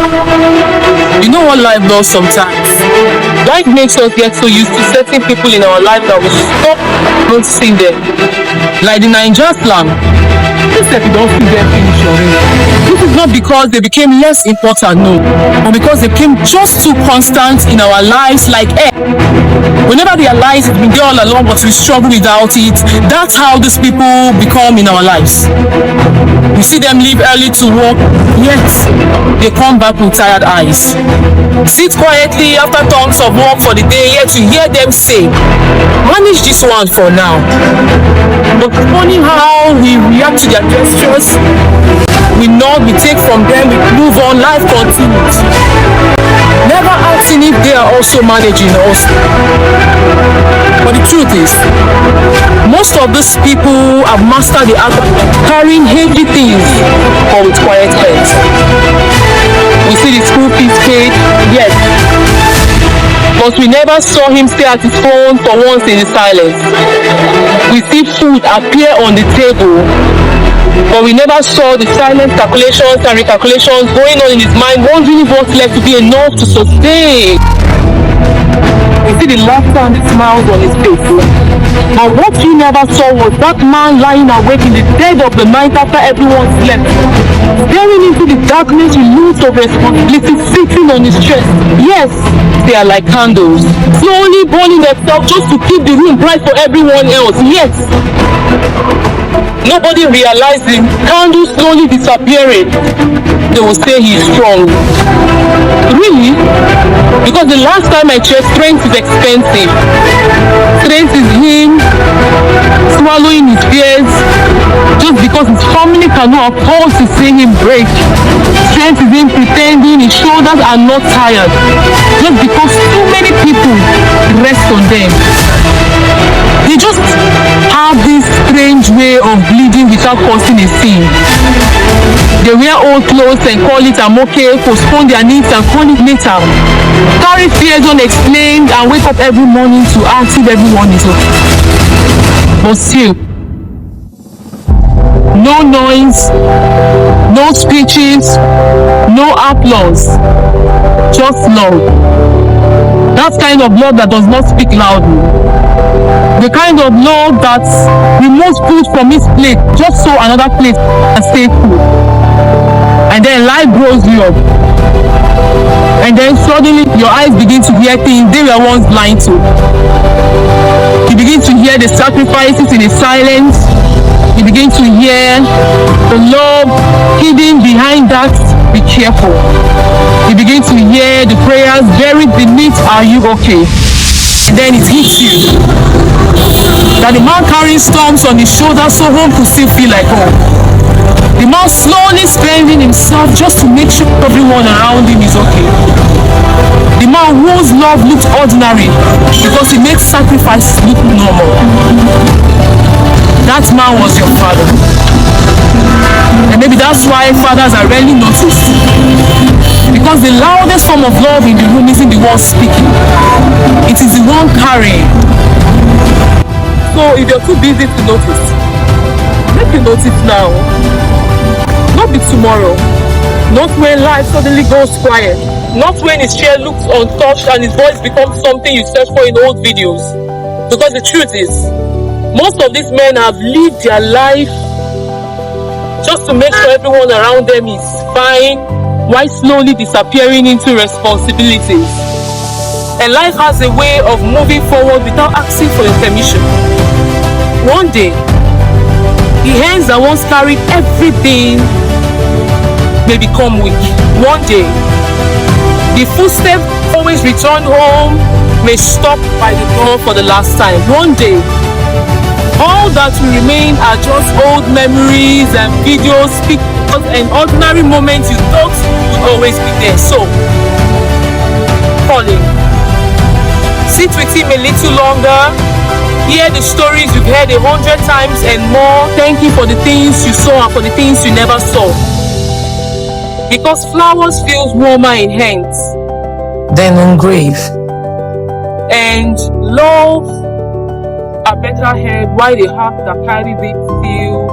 You know what life does sometimes? Life makes us get so used to certain people in our life that we stop noticing them. Like the Niger slang. Instead you don't see them finish already. This is not because they became less important, no, but because they became just too constant in our lives like air. We never realize it's been there all along, but we struggle without it. That's how these people become in our lives. We see them leave early to work, yet they come back with tired eyes. Sit quietly after tons of work for the day, yet you hear them say, manage this one for now. But funny how we react to their gestures. We nod, we take from them, we move on, life continues. Never asking if they are also managing us. But the truth is, most of these people have mastered the art of carrying heavy things, but with quiet heads. We see the school fees paid, yes, but we never saw him stay at his phone for once in the silence. We see food appear on the table, but we never saw the silent calculations and recalculations going on in his mind, wondering if what's left to be enough to sustain. We see the laughter and the smiles on his face. But what you never saw was that man lying awake in the dead of the night after everyone slept, staring into the darkness with loads of responsibility sitting on his chest. Yes, they are like candles, slowly burning themselves just to keep the room bright for everyone else. Yes. Nobody realizing, candles slowly disappearing. They will say he is strong. Really? Because the last time I checked, strength is expensive. Strength is him swallowing his fears just because his family cannot afford to see him break. Strength is him pretending his shoulders are not tired just because too many people rest on them. They just have this strange way of bleeding without causing a scene. They wear old clothes and call it I'm okay, postpone their needs and call it later. Carry fears unexplained and wake up every morning to ask if everyone is okay. But still, no noise, no speeches, no applause, just love. That kind of love that does not speak loudly. The kind of love that removes food from his plate just so another plate can stay full. And then life grows you up. And then suddenly your eyes begin to hear things they were once blind to. You begin to hear the sacrifices in the silence. You begin to hear the love hidden behind that. Be careful. You begin to hear the prayers buried beneath are you okay? And then it hits you that the man carrying storms on his shoulders so home could still feel like home. The man slowly spending himself just to make sure everyone around him is okay. The man whose love looked ordinary because he made sacrifices look normal. That man was your father. And maybe that's why fathers are rarely noticed. Because the loudest form of love in the room isn't the one speaking. It is the one carrying. So if you're too busy to notice, make you notice now. Not be tomorrow. Not when life suddenly goes quiet. Not when his chair looks untouched and his voice becomes something you search for in old videos. Because the truth is, most of these men have lived their life just to make sure everyone around them is fine, while slowly disappearing into responsibilities. And life has a way of moving forward without asking for your permission. One day, the hands that once carried everything may become weak. One day, the footsteps always return home may stop by the door for the last time. One day, all that will remain are just old memories and videos, pictures and ordinary moments you thought would always be there. So, call him. Sit with him a little longer. Hear the stories you've heard 100 times and more. Thank you for the things you saw and for the things you never saw. Because flowers feels warmer in hands than on grave. And love are better heard while the heart that carries it still